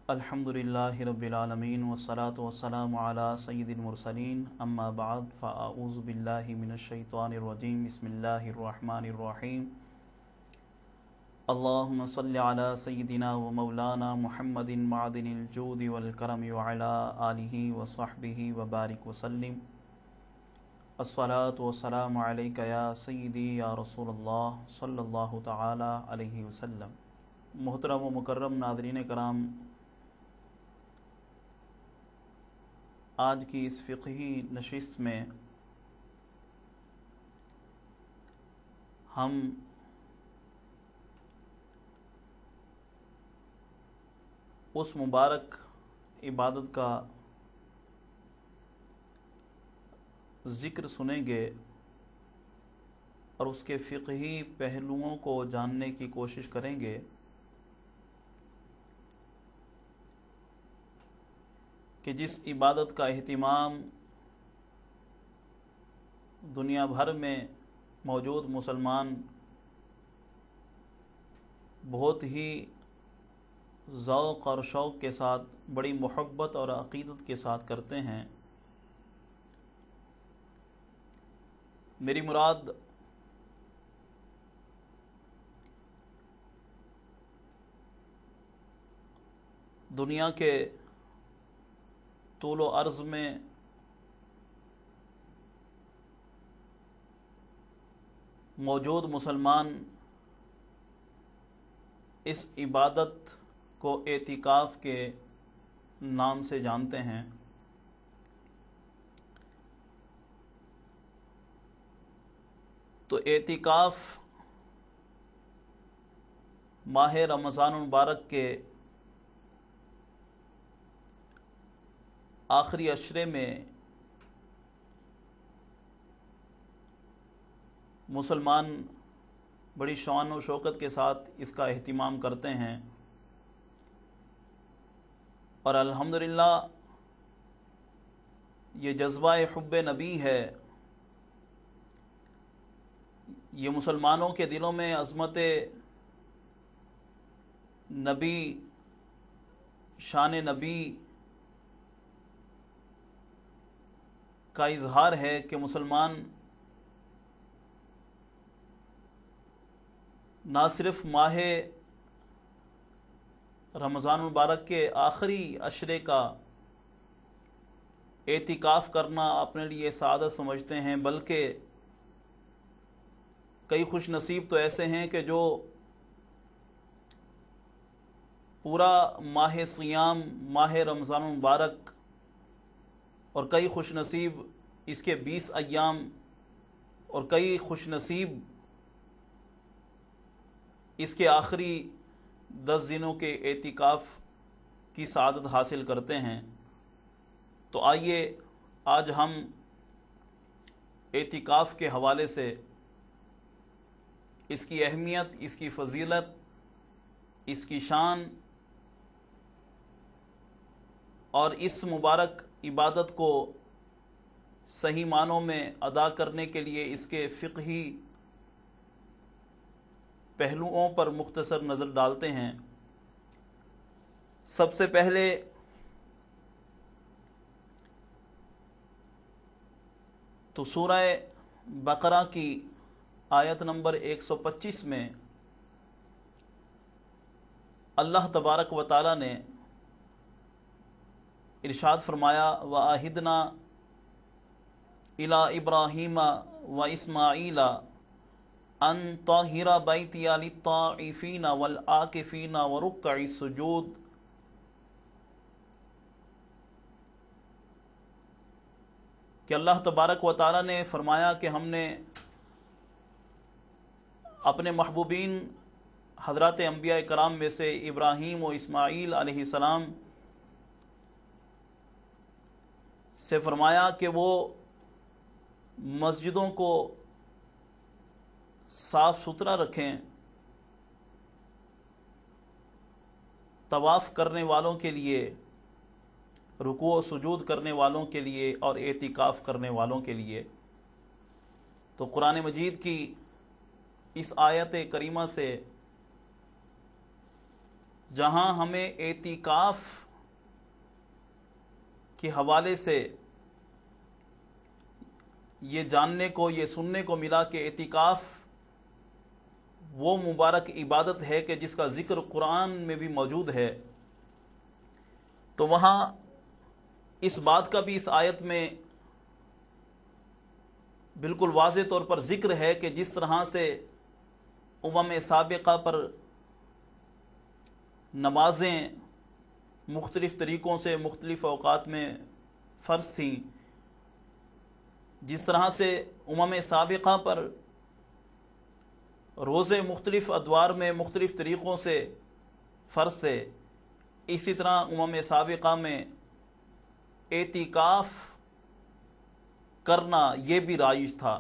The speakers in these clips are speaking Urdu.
الحمدللہ رب العالمین والصلاة والسلام علی سید المرسلین اما بعد فاعوذ باللہ من الشیطان الرجیم بسم اللہ الرحمن الرحیم اللہم صلی علی سیدنا و مولانا محمد معدن الجود والکرم وعلی آلہ وصحبہ وبارک وسلم الصلاة والسلام علیکہ یا سیدی یا رسول اللہ صلی اللہ تعالی علیہ وسلم۔ محترم و مکرم ناظرین کرام، آج کی اس فقہی نشست میں ہم اس مبارک عبادت کا ذکر سنیں گے اور اس کے فقہی پہلوؤں کو جاننے کی کوشش کریں گے کہ جس عبادت کا اہتمام دنیا بھر میں موجود مسلمان بہت ہی ذوق اور شوق کے ساتھ، بڑی محبت اور عقیدت کے ساتھ کرتے ہیں، میری مراد دنیا کے طول و عرض میں موجود مسلمان اس عبادت کو اعتکاف کے نام سے جانتے ہیں۔ تو اعتکاف ماہ رمضان المبارک کے آخری عشرے میں مسلمان بڑی شان و شوکت کے ساتھ اس کا اہتمام کرتے ہیں، اور الحمدللہ یہ جذبہ حب نبی ہے، یہ مسلمانوں کے دلوں میں عظمت نبی، شان نبی کا اظہار ہے کہ مسلمان نہ صرف ماہ رمضان المبارک کے آخری عشرے کا اعتکاف کرنا اپنے لیے سعادت سمجھتے ہیں، بلکہ کئی خوش نصیب تو ایسے ہیں کہ جو پورا ماہ صیام، ماہ رمضان المبارک، اور کئی خوش نصیب اس کے 20 ایام، اور کئی خوش نصیب اس کے آخری 10 دنوں کے اعتکاف کی سعادت حاصل کرتے ہیں۔ تو آئیے آج ہم اعتکاف کے حوالے سے اس کی اہمیت، اس کی فضیلت، اس کی شان اور اس مبارک عبادت کو صحیح معنوں میں ادا کرنے کے لیے اس کے فقہی پہلوؤں پر مختصر نظر ڈالتے ہیں۔ سب سے پہلے تو سورہ بقرہ کی آیت نمبر 125 میں اللہ تبارک و تعالی نے ارشاد فرمایا وَعَهِدْنَا إِلَىٰ إِبْرَاهِيمَ وَإِسْمَاعِيلَ أَن طَهِّرَ بَيْتِيَ لِلطَّائِفِينَ وَالْعَاكِفِينَ وَرُكَّعِ السُّجُودِ، کہ اللہ تبارک و تعالی نے فرمایا کہ ہم نے اپنے محبوبین حضرات انبیاء کرام میں سے ابراہیم و اسماعیل علیہ السلام سے فرمایا کہ وہ مسجدوں کو صاف ستھرا رکھیں، طواف کرنے والوں کے لیے، رکوع و سجود کرنے والوں کے لیے اور اعتکاف کرنے والوں کے لیے۔ تو قرآن مجید کی اس آیت کریمہ سے جہاں ہمیں اعتکاف کے حوالے سے یہ جاننے کو، یہ سننے کو ملا کہ اعتکاف وہ مبارک عبادت ہے کہ جس کا ذکر قرآن میں بھی موجود ہے، تو وہاں اس بات کا بھی اس آیت میں بالکل واضح طور پر ذکر ہے کہ جس طرح سے سابقہ پر نمازیں مختلف طریقوں سے مختلف اوقات میں فرض تھیں، جس طرح سے سابقہ پر روزے مختلف ادوار میں مختلف طریقوں سے فرض سے، اسی طرح سابقہ میں اعتکاف کرنا یہ بھی رائج تھا۔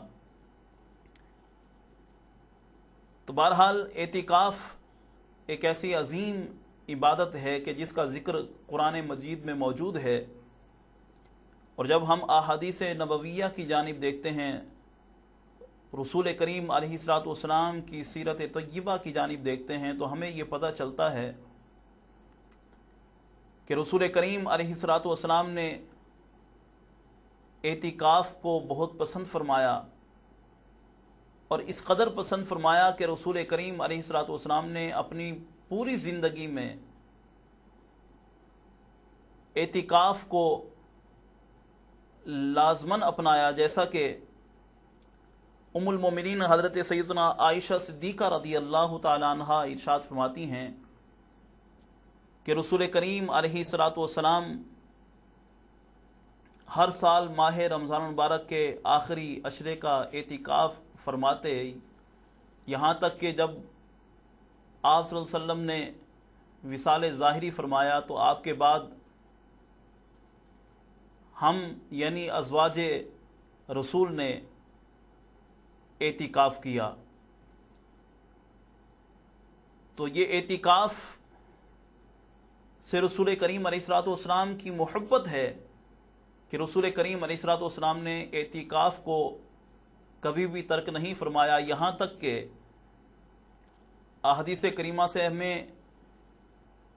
تو بہرحال اعتکاف ایک ایسی عظیم عبادت ہے کہ جس کا ذکر قرآن مجید میں موجود ہے، اور جب ہم احادیث نبویہ کی جانب دیکھتے ہیں، رسول کریم علیہ الصلوۃ والسلام کی سیرت طیبہ کی جانب دیکھتے ہیں، تو ہمیں یہ پتہ چلتا ہے کہ رسول کریم علیہ الصلوۃ والسلام نے اعتکاف کو بہت پسند فرمایا، اور اس قدر پسند فرمایا کہ رسول کریم علیہ الصلوۃ والسلام نے اپنی پوری زندگی میں اعتکاف کو لازماً اپنایا، جیسا کہ ام المومنین حضرت سیدنا عائشہ صدیقہ رضی اللہ تعالی عنہا ارشاد فرماتی ہیں کہ رسول کریم علیہ الصلوۃ والسلام ہر سال ماہ رمضان المبارک کے آخری عشرے کا اعتکاف فرماتے، یہاں تک کہ جب آپ صلی اللہ علیہ وسلم نے وصال ظاہری فرمایا تو آپ کے بعد ہم یعنی ازواج رسول نے اعتکاف کیا۔ تو یہ اعتکاف سے رسول کریم علیہ الصلوۃ والسلام کی محبت ہے کہ رسول کریم علیہ الصلوۃ والسلام نے اعتکاف کو کبھی بھی ترک نہیں فرمایا، یہاں تک کہ احادیث کریمہ سے ہمیں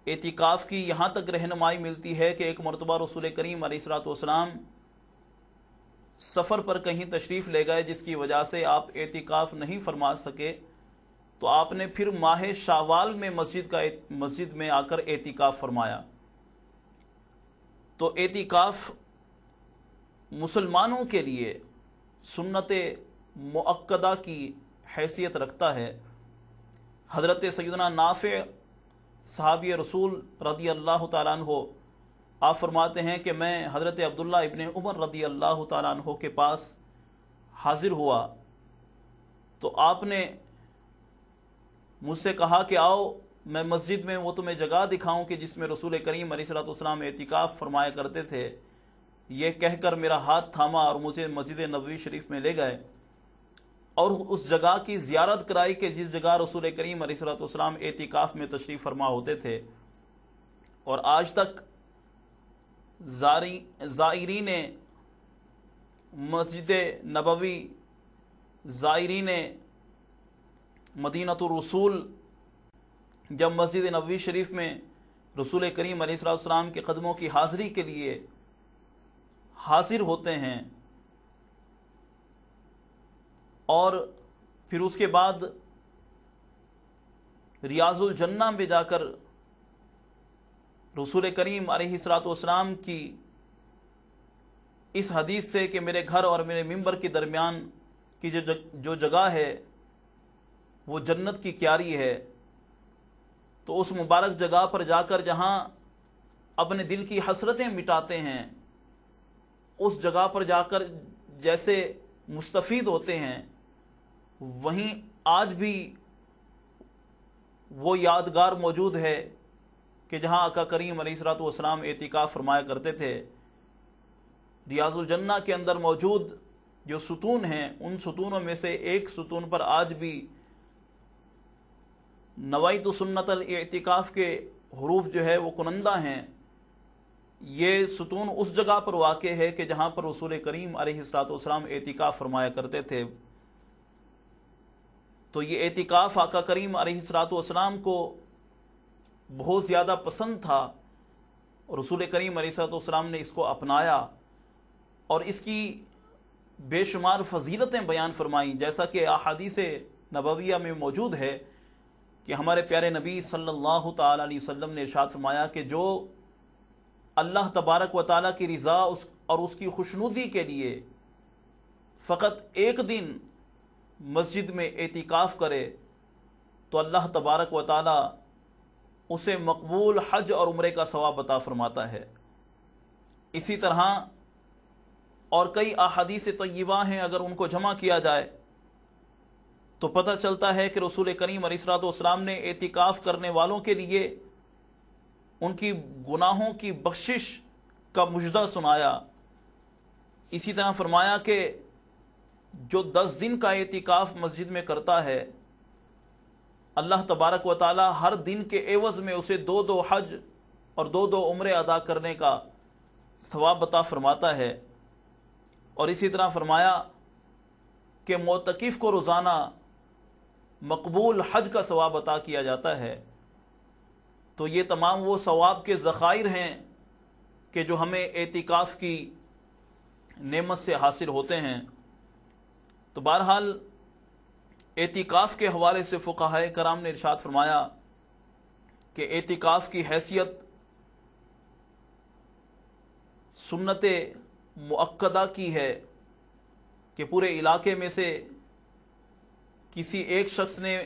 اعتکاف کی یہاں تک رہنمائی ملتی ہے کہ ایک مرتبہ رسول کریم علیہ الصلوۃ والسلام سفر پر کہیں تشریف لے گئے، جس کی وجہ سے آپ اعتکاف نہیں فرما سکے، تو آپ نے پھر ماہ شوال میں مسجد میں آ کر اعتکاف فرمایا۔ تو اعتکاف مسلمانوں کے لیے سنت مؤکدہ کی حیثیت رکھتا ہے۔ حضرت سیدنا نافع صحابی رسول رضی اللہ تعالیٰ عنہ آپ فرماتے ہیں کہ میں حضرت عبداللہ ابن عمر رضی اللہ تعالیٰ عنہ کے پاس حاضر ہوا، تو آپ نے مجھ سے کہا کہ آؤ میں مسجد میں وہ تمہیں جگہ دکھاؤں کہ جس میں رسول کریم علیہ الصلوۃ والسلام اعتکاف فرمایا کرتے تھے۔ یہ کہہ کر میرا ہاتھ تھاما اور مجھے مسجد نبوی شریف میں لے گئے اور اس جگہ کی زیارت کرائی کہ جس جگہ رسول کریم علیہ الصلوۃ والسلام اعتکاف میں تشریف فرما ہوتے تھے، اور آج تک زائرین مسجد نبوی، زائرین مدینۃ الرسول جب مسجد نبوی شریف میں رسول کریم علیہ الصلوۃ والسلام کے قدموں کی حاضری کے لیے حاضر ہوتے ہیں، اور پھر اس کے بعد ریاض الجنہ میں جا کر رسول کریم علیہ الصلوۃ والسلام کی اس حدیث سے کہ میرے گھر اور میرے ممبر کے درمیان کی جو جگہ ہے وہ جنت کی کیاری ہے، تو اس مبارک جگہ پر جا کر جہاں اپنے دل کی حسرتیں مٹاتے ہیں، اس جگہ پر جا کر جیسے مستفید ہوتے ہیں، وہیں آج بھی وہ یادگار موجود ہے کہ جہاں آقا کریم علیہ الصلوۃ والسلام اعتکاف فرمایا کرتے تھے۔ ریاض الجنہ کے اندر موجود جو ستون ہیں، ان ستونوں میں سے ایک ستون پر آج بھی نویت سنت الاعتکاف کے حروف جو ہے وہ کنندہ ہیں۔ یہ ستون اس جگہ پر واقع ہے کہ جہاں پر رسول کریم علیہ الصلوۃ والسلام اعتکاف فرمایا کرتے تھے۔ تو یہ اعتکاف آقا کریم علیہ الصلوۃ والسلام کو بہت زیادہ پسند تھا، اور رسول کریم علیہ السلام نے اس کو اپنایا اور اس کی بے شمار فضیلتیں بیان فرمائیں، جیسا کہ احادیث نبویہ میں موجود ہے کہ ہمارے پیارے نبی صلی اللہ تعالی علیہ وسلم نے ارشاد فرمایا کہ جو اللہ تبارک و تعالیٰ کی رضا اور اس کی خوشنودی کے لیے فقط ایک دن مسجد میں اعتکاف کرے تو اللہ تبارک و تعالیٰ اسے مقبول حج اور عمرے کا ثواب عطا فرماتا ہے۔ اسی طرح اور کئی احادیث طیبہ ہیں، اگر ان کو جمع کیا جائے تو پتہ چلتا ہے کہ رسول کریم علیہ السلام نے اعتکاف کرنے والوں کے لیے ان کی گناہوں کی بخشش کا مژدہ سنایا۔ اسی طرح فرمایا کہ جو 10 دن کا اعتکاف مسجد میں کرتا ہے، اللہ تبارک و تعالی ہر دن کے عوض میں اسے 2 حج اور 2 عمرے ادا کرنے کا ثواب عطا فرماتا ہے۔ اور اسی طرح فرمایا کہ معتکف کو روزانہ مقبول حج کا ثواب عطا کیا جاتا ہے۔ تو یہ تمام وہ ثواب کے ذخائر ہیں کہ جو ہمیں اعتکاف کی نعمت سے حاصل ہوتے ہیں۔ تو بہرحال اعتکاف کے حوالے سے فقہائے کرام نے ارشاد فرمایا کہ اعتکاف کی حیثیت سنت مؤکدہ کی ہے کہ پورے علاقے میں سے کسی ایک شخص نے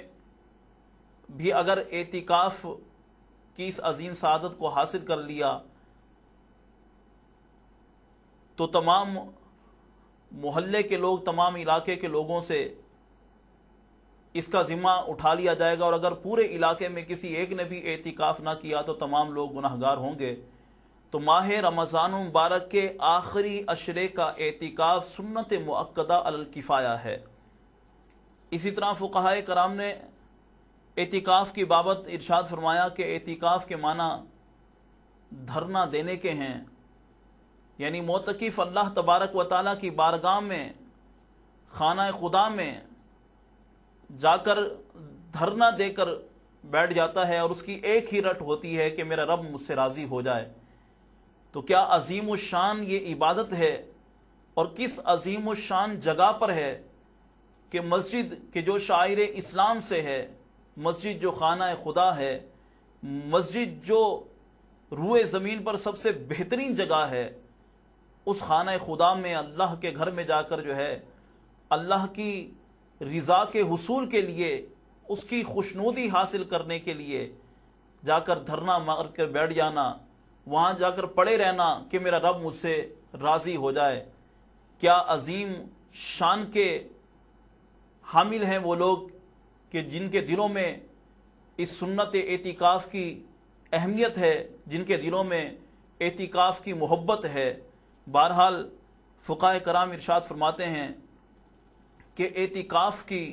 بھی اگر اعتکاف کی اس عظیم سعادت کو حاصل کر لیا تو تمام محلے کے لوگ، تمام علاقے کے لوگوں سے اس کا ذمہ اٹھا لیا جائے گا، اور اگر پورے علاقے میں کسی ایک نے بھی اعتکاف نہ کیا تو تمام لوگ گناہگار ہوں گے۔ تو ماہ رمضان مبارک کے آخری عشرے کا اعتکاف سنت مؤکدہ علی الکفایہ ہے۔ اسی طرح فقہائے کرام نے اعتکاف کی بابت ارشاد فرمایا کہ اعتکاف کے معنی دھرنا دینے کے ہیں، یعنی معتکف اللہ تبارک و تعالیٰ کی بارگاہ میں، خانہ خدا میں جا کر دھرنا دے کر بیٹھ جاتا ہے، اور اس کی ایک ہی رٹ ہوتی ہے کہ میرا رب مجھ سے راضی ہو جائے۔ تو کیا عظیم الشان یہ عبادت ہے، اور کس عظیم الشان جگہ پر ہے کہ مسجد کے جو شاعر اسلام سے ہے، مسجد جو خانہ خدا ہے، مسجد جو روئے زمین پر سب سے بہترین جگہ ہے، اس خانہ خدا میں، اللہ کے گھر میں جا کر جو ہے اللہ کی رضا کے حصول کے لیے، اس کی خوشنودی حاصل کرنے کے لیے جا کر دھرنا مار کر بیٹھ جانا، وہاں جا کر پڑے رہنا کہ میرا رب مجھ سے راضی ہو جائے۔ کیا عظیم شان کے حامل ہیں وہ لوگ کہ جن کے دلوں میں اس سنت اعتکاف کی اہمیت ہے، جن کے دلوں میں اعتکاف کی محبت ہے۔ بہرحال فقہائے کرام ارشاد فرماتے ہیں کہ اعتکاف کی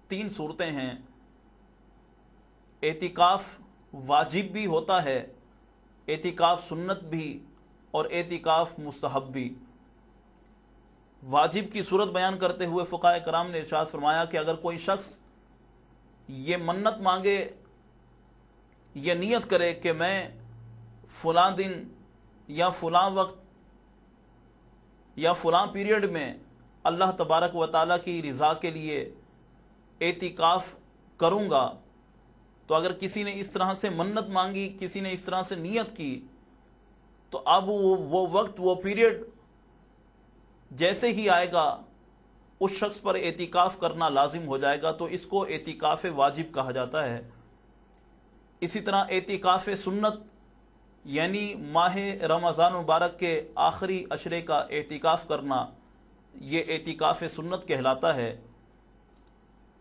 3 صورتیں ہیں۔ اعتکاف واجب بھی ہوتا ہے، اعتکاف سنت بھی، اور اعتکاف مستحب بھی۔ واجب کی صورت بیان کرتے ہوئے فقہائے کرام نے ارشاد فرمایا کہ اگر کوئی شخص یہ منت مانگے، یہ نیت کرے کہ میں فلاں دن یا فلاں وقت یا فلاں پیریڈ میں اللہ تبارک و تعالیٰ کی رضا کے لیے اعتکاف کروں گا، تو اگر کسی نے اس طرح سے منت مانگی، کسی نے اس طرح سے نیت کی، تو اب وہ وقت، وہ پیریڈ جیسے ہی آئے گا اس شخص پر اعتکاف کرنا لازم ہو جائے گا، تو اس کو اعتکاف واجب کہا جاتا ہے۔ اسی طرح اعتکاف سنت یعنی ماہ رمضان مبارک کے آخری عشرے کا اعتکاف کرنا، یہ اعتکاف سنت کہلاتا ہے۔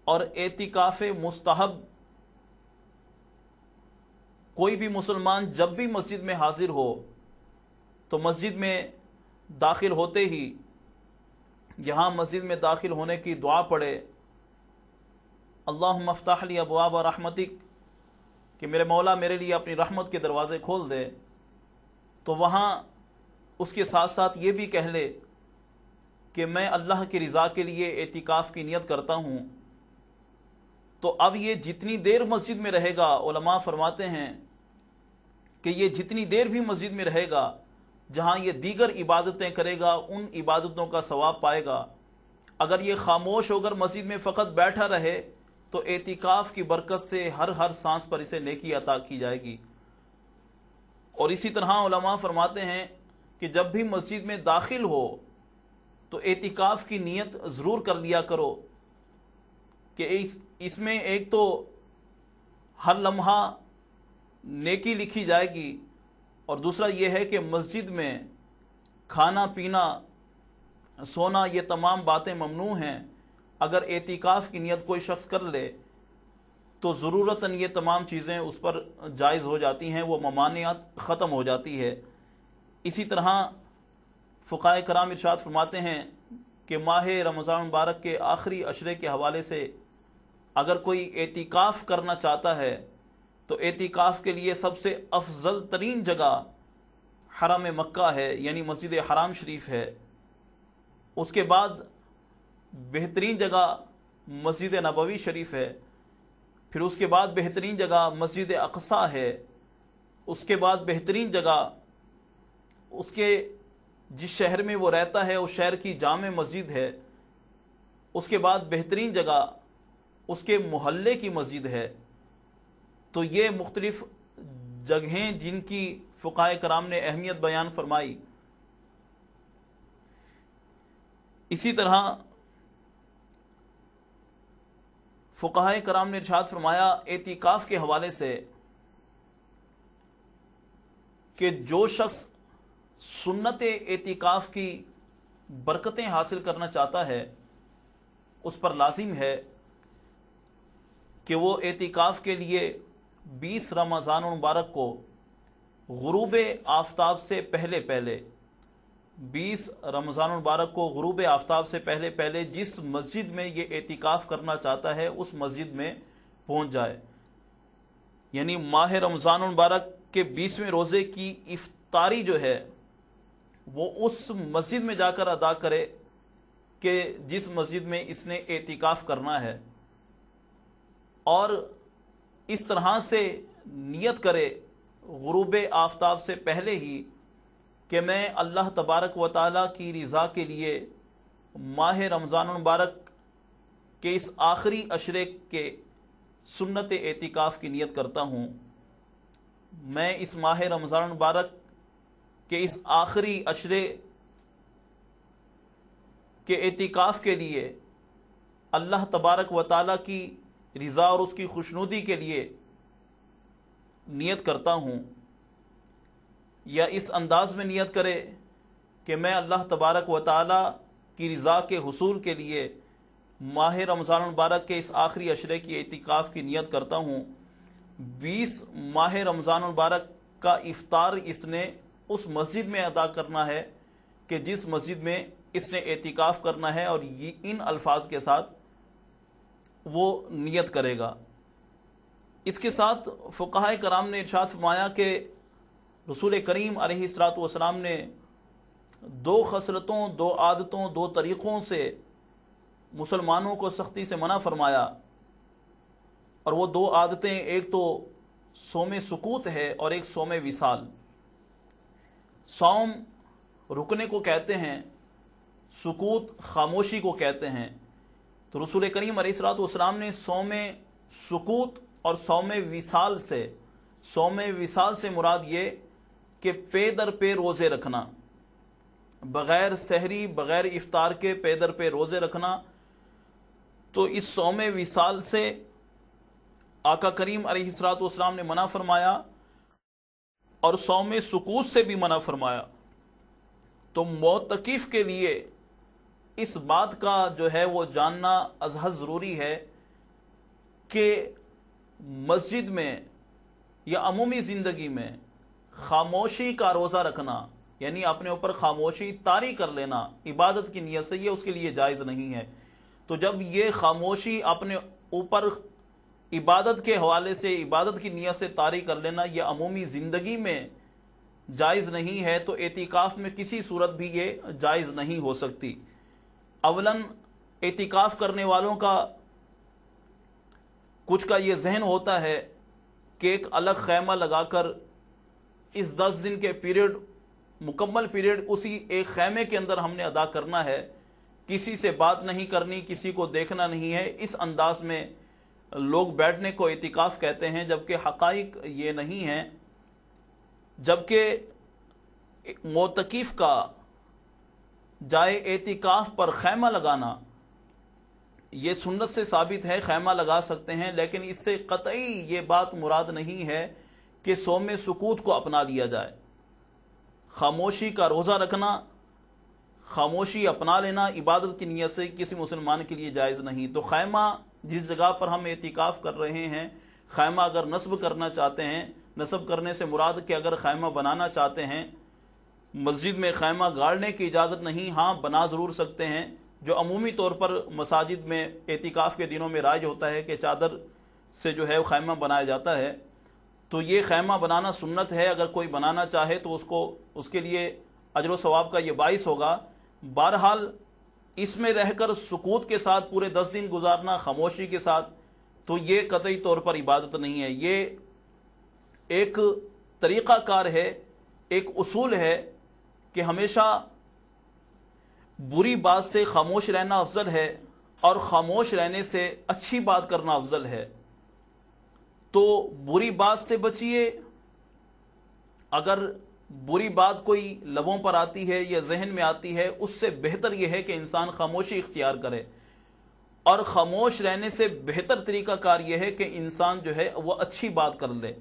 اور اعتکاف مستحب، کوئی بھی مسلمان جب بھی مسجد میں حاضر ہو تو مسجد میں داخل ہوتے ہی یہاں مسجد میں داخل ہونے کی دعا پڑھے، اللہم افتح لی ابواب رحمتک، کہ میرے مولا میرے لیے اپنی رحمت کے دروازے کھول دے۔ تو وہاں اس کے ساتھ ساتھ یہ بھی کہہ لے کہ میں اللہ کی رضا کے لیے اعتکاف کی نیت کرتا ہوں۔ تو اب یہ جتنی دیر مسجد میں رہے گا، علماء فرماتے ہیں کہ یہ جتنی دیر بھی مسجد میں رہے گا، جہاں یہ دیگر عبادتیں کرے گا ان عبادتوں کا ثواب پائے گا۔ اگر یہ خاموش ہو کر مسجد میں فقط بیٹھا رہے تو اعتکاف کی برکت سے ہر سانس پر اسے نیکی عطا کی جائے گی۔ اور اسی طرح علماء فرماتے ہیں کہ جب بھی مسجد میں داخل ہو تو اعتکاف کی نیت ضرور کر لیا کرو کہ اس میں ایک تو ہر لمحہ نیکی لکھی جائے گی، اور دوسرا یہ ہے کہ مسجد میں کھانا پینا سونا یہ تمام باتیں ممنوع ہیں۔ اگر اعتکاف کی نیت کوئی شخص کر لے تو ضرورتاً یہ تمام چیزیں اس پر جائز ہو جاتی ہیں، وہ ممانعت ختم ہو جاتی ہے۔ اسی طرح فقہائے کرام ارشاد فرماتے ہیں کہ ماہ رمضان مبارک کے آخری عشرے کے حوالے سے اگر کوئی اعتکاف کرنا چاہتا ہے تو اعتکاف کے لیے سب سے افضل ترین جگہ حرم مکہ ہے، یعنی مسجد حرام شریف ہے۔ اس کے بعد بہترین جگہ مسجد نبوی شریف ہے، پھر اس کے بعد بہترین جگہ مسجد اقصی ہے، اس کے بعد بہترین جگہ اس کے جس شہر میں وہ رہتا ہے اس شہر کی جامع مسجد ہے، اس کے بعد بہترین جگہ اس کے محلے کی مسجد ہے۔ تو یہ مختلف جگہیں جن کی فقہائے کرام نے اہمیت بیان فرمائی۔ اسی طرح فقہائے کرام نے ارشاد فرمایا اعتکاف کے حوالے سے کہ جو شخص سنت اعتکاف کی برکتیں حاصل کرنا چاہتا ہے اس پر لازم ہے کہ وہ اعتکاف کے لیے 20 رمضان المبارک کو غروب آفتاب سے پہلے 20 رمضان المبارک کو غروب آفتاب سے پہلے جس مسجد میں یہ اعتکاف کرنا چاہتا ہے اس مسجد میں پہنچ جائے، یعنی ماہ رمضان المبارک کے 20ویں روزے کی افطاری جو ہے وہ اس مسجد میں جا کر ادا کرے کہ جس مسجد میں اس نے اعتکاف کرنا ہے، اور اس طرح سے نیت کرے غروب آفتاب سے پہلے ہی کہ میں اللہ تبارک و تعالیٰ کی رضا کے لیے ماہ رمضان المبارک کے اس آخری عشرے کے سنت اعتکاف کی نیت کرتا ہوں۔ میں اس ماہ رمضان المبارک کے اس آخری عشرے کے اعتکاف کے لیے اللہ تبارک و تعالیٰ کی رضا اور اس کی خوشنودی کے لیے نیت کرتا ہوں، یا اس انداز میں نیت کرے کہ میں اللہ تبارک و تعالیٰ کی رضا کے حصول کے لیے ماہ رمضان المبارک کے اس آخری عشرے کی اعتکاف کی نیت کرتا ہوں۔ 20 ماہ رمضان المبارک کا افطار اس نے اس مسجد میں ادا کرنا ہے کہ جس مسجد میں اس نے اعتکاف کرنا ہے، اور ان الفاظ کے ساتھ وہ نیت کرے گا۔ اس کے ساتھ فقہائے کرام نے ارشاد فرمایا کہ رسول کریم علیہ الصلوۃ والسلام نے 2 خصلتوں 2 عادتوں 2 طریقوں سے مسلمانوں کو سختی سے منع فرمایا، اور وہ 2 عادتیں ایک تو صوم سکوت ہے اور ایک صوم وصال۔ صوم رکنے کو کہتے ہیں، سکوت خاموشی کو کہتے ہیں۔ تو رسول کریم علیہ الصلوۃ والسلام نے صوم سکوت اور صوم وصال سے مراد یہ کہ پے در پے روزے رکھنا، بغیر سحری بغیر افطار کے پے در پے روزے رکھنا۔ تو اس صوم وصال سے آقا کریم علیہ الصلوۃ والسلام نے منع فرمایا، اور صوم سکوت سے بھی منع فرمایا۔ تو معتکف کے لیے اس بات کا جو ہے وہ جاننا ازحد ضروری ہے کہ مسجد میں یا عمومی زندگی میں خاموشی کا روزہ رکھنا، یعنی اپنے اوپر خاموشی طاری کر لینا عبادت کی نیت سے، یہ اس کے لیے جائز نہیں ہے۔ تو جب یہ خاموشی اپنے اوپر عبادت کے حوالے سے عبادت کی نیت سے طاری کر لینا یہ عمومی زندگی میں جائز نہیں ہے، تو اعتکاف میں کسی صورت بھی یہ جائز نہیں ہو سکتی۔ اولاً اعتکاف کرنے والوں کا کچھ کا یہ ذہن ہوتا ہے کہ ایک الگ خیمہ لگا کر اس 10 دن کے پیریڈ، مکمل پیریڈ اسی ایک خیمے کے اندر ہم نے ادا کرنا ہے، کسی سے بات نہیں کرنی، کسی کو دیکھنا نہیں ہے، اس انداز میں لوگ بیٹھنے کو اعتکاف کہتے ہیں، جبکہ حقائق یہ نہیں ہیں۔ جبکہ معتکف کا جائے اعتکاف پر خیمہ لگانا یہ سنت سے ثابت ہے، خیمہ لگا سکتے ہیں، لیکن اس سے قطعی یہ بات مراد نہیں ہے کہ صوم سکوت کو اپنا لیا جائے۔ خاموشی کا روزہ رکھنا، خاموشی اپنا لینا عبادت کی نیت سے کسی مسلمان کے لیے جائز نہیں۔ تو خیمہ جس جگہ پر ہم اعتکاف کر رہے ہیں، خیمہ اگر نصب کرنا چاہتے ہیں، نصب کرنے سے مراد کہ اگر خیمہ بنانا چاہتے ہیں، مسجد میں خیمہ گاڑنے کی اجازت نہیں، ہاں بنا ضرور سکتے ہیں، جو عمومی طور پر مساجد میں اعتکاف کے دنوں میں رائج ہوتا ہے کہ چادر سے جو ہے خیمہ بنایا جاتا ہے۔ تو یہ خیمہ بنانا سنت ہے، اگر کوئی بنانا چاہے تو اس کے لیے اجر و ثواب کا یہ باعث ہوگا۔ بہرحال اس میں رہ کر سکوت کے ساتھ پورے 10 دن گزارنا، خاموشی کے ساتھ، تو یہ قطعی طور پر عبادت نہیں ہے۔ یہ ایک طریقہ کار ہے، ایک اصول ہے کہ ہمیشہ بری بات سے خاموش رہنا افضل ہے اور خاموش رہنے سے اچھی بات کرنا افضل ہے۔ تو بری بات سے بچیے، اگر بری بات کوئی لبوں پر آتی ہے یا ذہن میں آتی ہے، اس سے بہتر یہ ہے کہ انسان خاموشی اختیار کرے، اور خاموش رہنے سے بہتر طریقہ کار یہ ہے کہ انسان جو ہے وہ اچھی بات کر لے،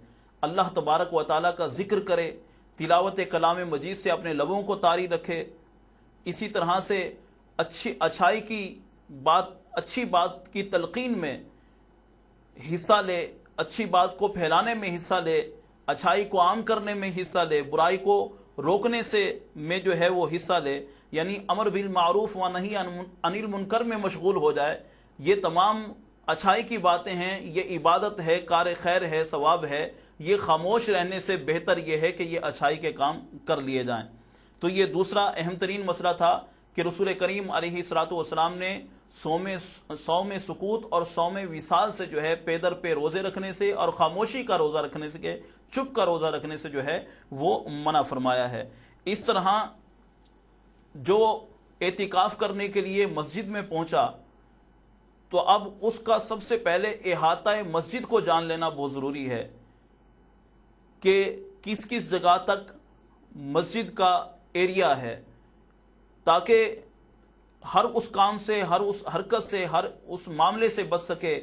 اللہ تبارک و تعالیٰ کا ذکر کرے، تلاوت کلام مجید سے اپنے لبوں کو طاری رکھے، اسی طرح سے اچھائی کی بات، اچھی بات کی تلقین میں حصہ لے، اچھی بات کو پھیلانے میں حصہ لے، اچھائی کو عام کرنے میں حصہ لے، برائی کو روکنے میں جو ہے وہ حصہ لے، یعنی امر بالمعروف و نہی عن المنکر میں مشغول ہو جائے۔ یہ تمام اچھائی کی باتیں ہیں، یہ عبادت ہے، کار خیر ہے، ثواب ہے۔ یہ خاموش رہنے سے بہتر یہ ہے کہ یہ اچھائی کے کام کر لیے جائیں۔ تو یہ دوسرا اہم ترین مسئلہ تھا کہ رسول کریم علیہ الصلوۃ والسلام نے صوم سکوت اور صوم وصال سے جو ہے پے در پہ روزے رکھنے سے اور خاموشی کا روزہ رکھنے سے، چپ کا روزہ رکھنے سے جو ہے وہ منع فرمایا ہے۔ اس طرح جو اعتکاف کرنے کے لیے مسجد میں پہنچا تو اب اس کا سب سے پہلے احاطہ مسجد کو جان لینا بہت ضروری ہے کہ کس کس جگہ تک مسجد کا ایریا ہے، تاکہ ہر اس کام سے، ہر اس حرکت سے، ہر اس معاملے سے بچ سکے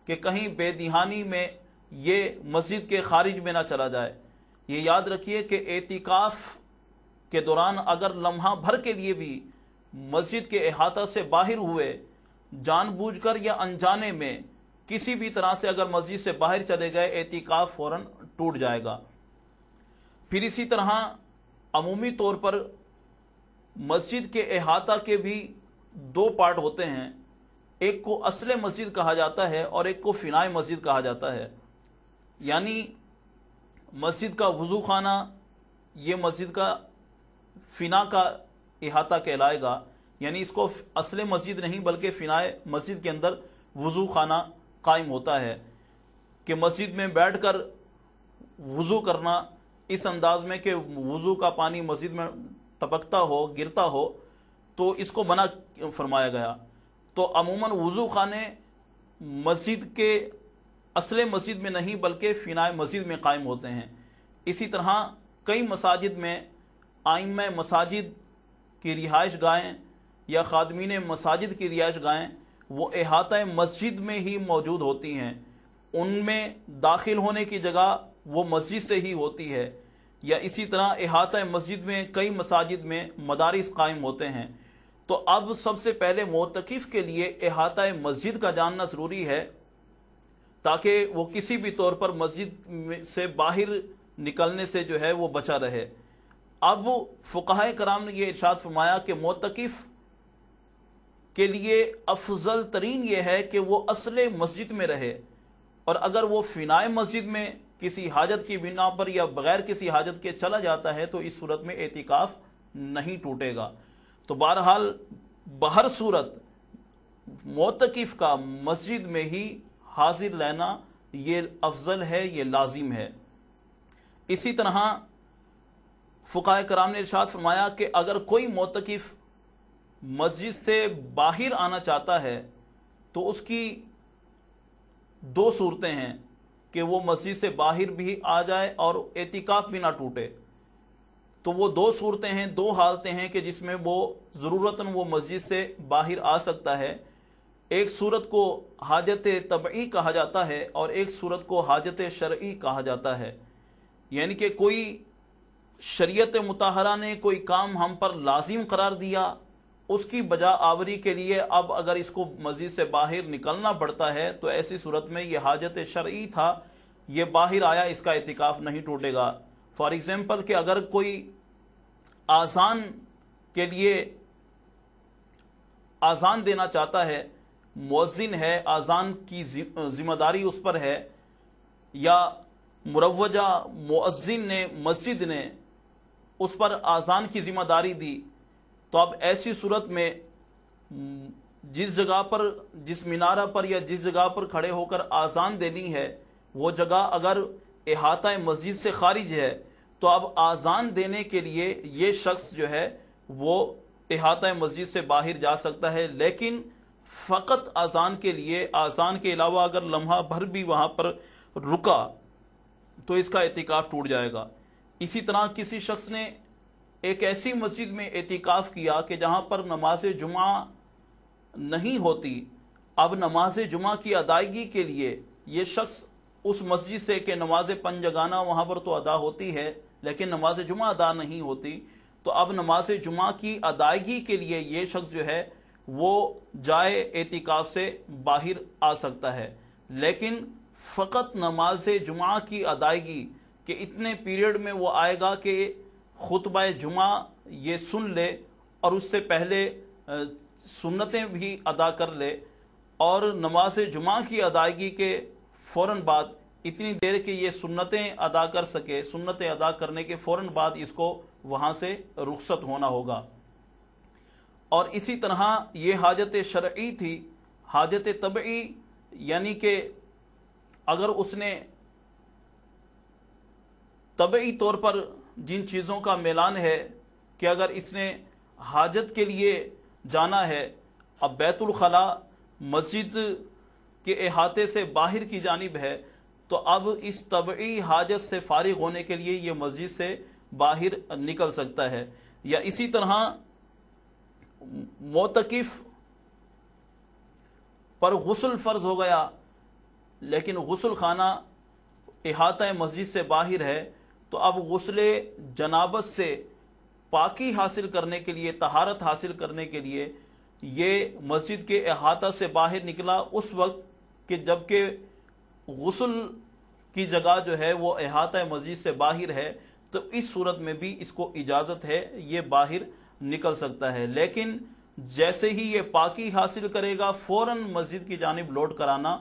کہ کہیں بے دہانی میں یہ مسجد کے خارج میں نہ چلا جائے۔ یہ یاد رکھیے کہ اعتکاف کے دوران اگر لمحہ بھر کے لیے بھی مسجد کے احاطہ سے باہر ہوئے، جان بوجھ کر یا انجانے میں کسی بھی طرح سے اگر مسجد سے باہر چلے گئے، اعتکاف فوراً ٹوٹ جائے گا۔ پھر اسی طرح عمومی طور پر مسجد کے احاطہ کے بھی 2 پارٹ ہوتے ہیں، ایک کو اصل مسجد کہا جاتا ہے اور ایک کو فنائے مسجد کہا جاتا ہے۔ یعنی مسجد کا وضو خانہ یہ مسجد کا فنا کا احاطہ کہلائے گا، یعنی اس کو اصل مسجد نہیں بلکہ فنائے مسجد کے اندر وضو خانہ قائم ہوتا ہے کہ مسجد میں بیٹھ کر وضو کرنا اس انداز میں کہ وضو کا پانی مسجد میں ٹپکتا ہو، گرتا ہو، تو اس کو منع فرمایا گیا۔ تو عموماً وضو خانے مسجد کے اصل مسجد میں نہیں بلکہ فنائے مسجد میں قائم ہوتے ہیں۔ اسی طرح کئی مساجد میں ائمہ مساجد کی رہائش گاہیں یا خادمین مساجد کی رہائش گاہیں وہ احاطہ مسجد میں ہی موجود ہوتی ہیں، ان میں داخل ہونے کی جگہ وہ مسجد سے ہی ہوتی ہے۔ یا اسی طرح احاطہ مسجد میں کئی مساجد میں مدارس قائم ہوتے ہیں۔ تو اب سب سے پہلے معتکف کے لیے احاطہ مسجد کا جاننا ضروری ہے تاکہ وہ کسی بھی طور پر مسجد سے باہر نکلنے سے جو ہے وہ بچا رہے۔ اب فقہائے کرام نے یہ ارشاد فرمایا کہ معتکف کے لیے افضل ترین یہ ہے کہ وہ اصل مسجد میں رہے، اور اگر وہ فنائے مسجد میں کسی حاجت کی بنا پر یا بغیر کسی حاجت کے چلا جاتا ہے تو اس صورت میں اعتکاف نہیں ٹوٹے گا۔ تو بہرحال بہر صورت معتکف کا مسجد میں ہی حاضر لینا یہ افضل ہے، یہ لازم ہے۔ اسی طرح فقہاء کرام نے ارشاد فرمایا کہ اگر کوئی معتکف مسجد سے باہر آنا چاہتا ہے تو اس کی دو صورتیں ہیں کہ وہ مسجد سے باہر بھی آ جائے اور اعتکاف بھی نہ ٹوٹے۔ تو وہ دو صورتیں ہیں، دو حالتیں ہیں کہ جس میں وہ ضرورتاً وہ مسجد سے باہر آ سکتا ہے۔ ایک صورت کو حاجت طبعی کہا جاتا ہے اور ایک صورت کو حاجت شرعی کہا جاتا ہے، یعنی کہ کوئی شریعت مطہرہ نے کوئی کام ہم پر لازم قرار دیا، اس کی بجا آوری کے لیے اب اگر اس کو مسجد سے باہر نکلنا پڑتا ہے تو ایسی صورت میں یہ حاجت شرعی تھا، یہ باہر آیا، اس کا اعتکاف نہیں ٹوٹے گا۔ فار ایگزامپل کہ اگر کوئی آذان کے لیے آذان دینا چاہتا ہے، مؤذن ہے، آذان کی ذمہ داری اس پر ہے، یا مروجہ مؤذن نے مسجد نے اس پر آذان کی ذمہ داری دی، تو اب ایسی صورت میں جس جگہ پر، جس مینارہ پر یا جس جگہ پر کھڑے ہو کر آذان دینی ہے وہ جگہ اگر احاطہ مسجد سے خارج ہے تو اب آذان دینے کے لیے یہ شخص جو ہے وہ احاطہ مسجد سے باہر جا سکتا ہے، لیکن فقط آذان کے لیے، آذان کے علاوہ اگر لمحہ بھر بھی وہاں پر رکا تو اس کا اعتکاف ٹوٹ جائے گا۔ اسی طرح کسی شخص نے ایک ایسی مسجد میں اعتکاف کیا کہ جہاں پر نماز جمعہ نہیں ہوتی، اب نماز جمعہ کی ادائیگی کے لیے یہ شخص اس مسجد سے کہ نماز پنجگانہ وہاں پر تو ادا ہوتی ہے لیکن نماز جمعہ ادا نہیں ہوتی، تو اب نماز جمعہ کی ادائیگی کے لیے یہ شخص جو ہے وہ جائے اعتکاف سے باہر آ سکتا ہے، لیکن فقط نماز جمعہ کی ادائیگی کہ اتنے پیریڈ میں وہ آئے گا کہ خطبہ جمعہ یہ سن لے اور اس سے پہلے سنتیں بھی ادا کر لے، اور نماز جمعہ کی ادائیگی کے فوراً بعد اتنی دیر کہ یہ سنتیں ادا کر سکے، سنتیں ادا کرنے کے فوراً بعد اس کو وہاں سے رخصت ہونا ہوگا۔ اور اسی طرح یہ حاجت شرعی تھی۔ حاجت طبعی یعنی کہ اگر اس نے طبعی طور پر جن چیزوں کا میلان ہے کہ اگر اس نے حاجت کے لیے جانا ہے، اب بیت الخلاء مسجد کے احاطے سے باہر کی جانب ہے، تو اب اس طبعی حاجت سے فارغ ہونے کے لیے یہ مسجد سے باہر نکل سکتا ہے۔ یا اسی طرح معتکف پر غسل فرض ہو گیا لیکن غسل خانہ احاطہ مسجد سے باہر ہے، تو اب غسل جنابت سے پاکی حاصل کرنے کے لیے، طہارت حاصل کرنے کے لیے یہ مسجد کے احاطہ سے باہر نکلا اس وقت کہ جبکہ غسل کی جگہ جو ہے وہ احاطہ مسجد سے باہر ہے، تو اس صورت میں بھی اس کو اجازت ہے، یہ باہر نکل سکتا ہے، لیکن جیسے ہی یہ پاکی حاصل کرے گا فوراً مسجد کی جانب لوٹ کر آنا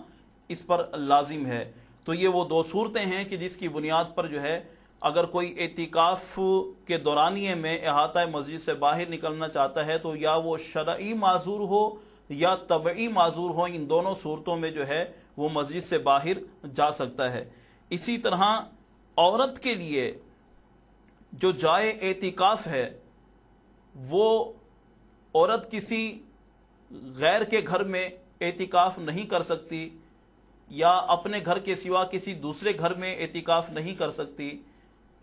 اس پر لازم ہے۔ تو یہ وہ دو صورتیں ہیں کہ جس کی بنیاد پر جو ہے اگر کوئی اعتکاف کے دورانیے میں احاطہ مسجد سے باہر نکلنا چاہتا ہے تو یا وہ شرعی معذور ہو یا طبعی معذور ہو، ان دونوں صورتوں میں جو ہے وہ مسجد سے باہر جا سکتا ہے۔ اسی طرح عورت کے لیے جو جائے اعتکاف ہے وہ عورت کسی غیر کے گھر میں اعتکاف نہیں کر سکتی یا اپنے گھر کے سوا کسی دوسرے گھر میں اعتکاف نہیں کر سکتی۔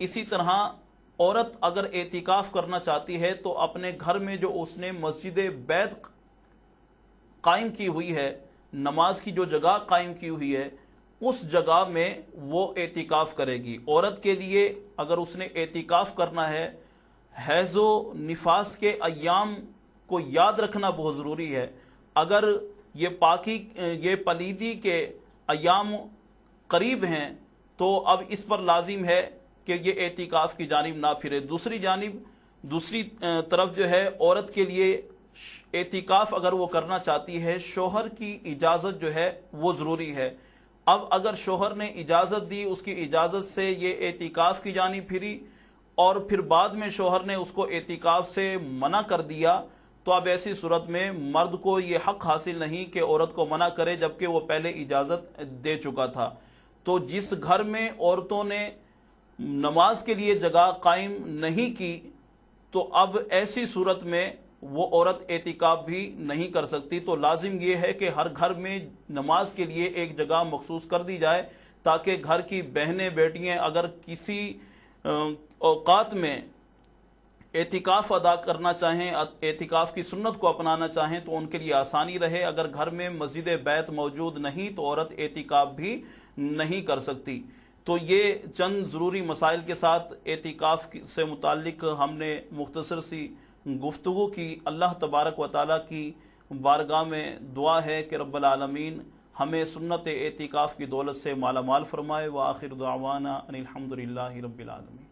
اسی طرح عورت اگر اعتکاف کرنا چاہتی ہے تو اپنے گھر میں جو اس نے مسجد بیت قائم کی ہوئی ہے، نماز کی جو جگہ قائم کی ہوئی ہے، اس جگہ میں وہ اعتکاف کرے گی۔ عورت کے لیے اگر اس نے اعتکاف کرنا ہے، حیض و نفاس کے ایام کو یاد رکھنا بہت ضروری ہے۔ اگر یہ پلیدی کے ایام قریب ہیں تو اب اس پر لازم ہے کہ یہ اعتکاف کی جانب نہ پھرے۔ دوسری طرف جو ہے عورت کے لیے اعتکاف اگر وہ کرنا چاہتی ہے، شوہر کی اجازت جو ہے وہ ضروری ہے۔ اب اگر شوہر نے اجازت دی، اس کی اجازت سے یہ اعتکاف کی جانب پھری اور پھر بعد میں شوہر نے اس کو اعتکاف سے منع کر دیا، تو اب ایسی صورت میں مرد کو یہ حق حاصل نہیں کہ عورت کو منع کرے جبکہ وہ پہلے اجازت دے چکا تھا۔ تو جس گھر میں عورتوں نے نماز کے لیے جگہ قائم نہیں کی تو اب ایسی صورت میں وہ عورت اعتکاف بھی نہیں کر سکتی۔ تو لازم یہ ہے کہ ہر گھر میں نماز کے لیے ایک جگہ مخصوص کر دی جائے تاکہ گھر کی بہنیں بیٹیاں اگر کسی اوقات میں اعتکاف ادا کرنا چاہیں، اعتکاف کی سنت کو اپنانا چاہیں تو ان کے لیے آسانی رہے۔ اگر گھر میں مسجد بیت موجود نہیں تو عورت اعتکاف بھی نہیں کر سکتی۔ تو یہ چند ضروری مسائل کے ساتھ اعتکاف سے متعلق ہم نے مختصر سی گفتگو کی۔ اللہ تبارک و تعالیٰ کی بارگاہ میں دعا ہے کہ رب العالمین ہمیں سنت اعتکاف کی دولت سے مالا مال فرمائے۔ وآخر دعوانا ان الحمد للہ رب العالمین۔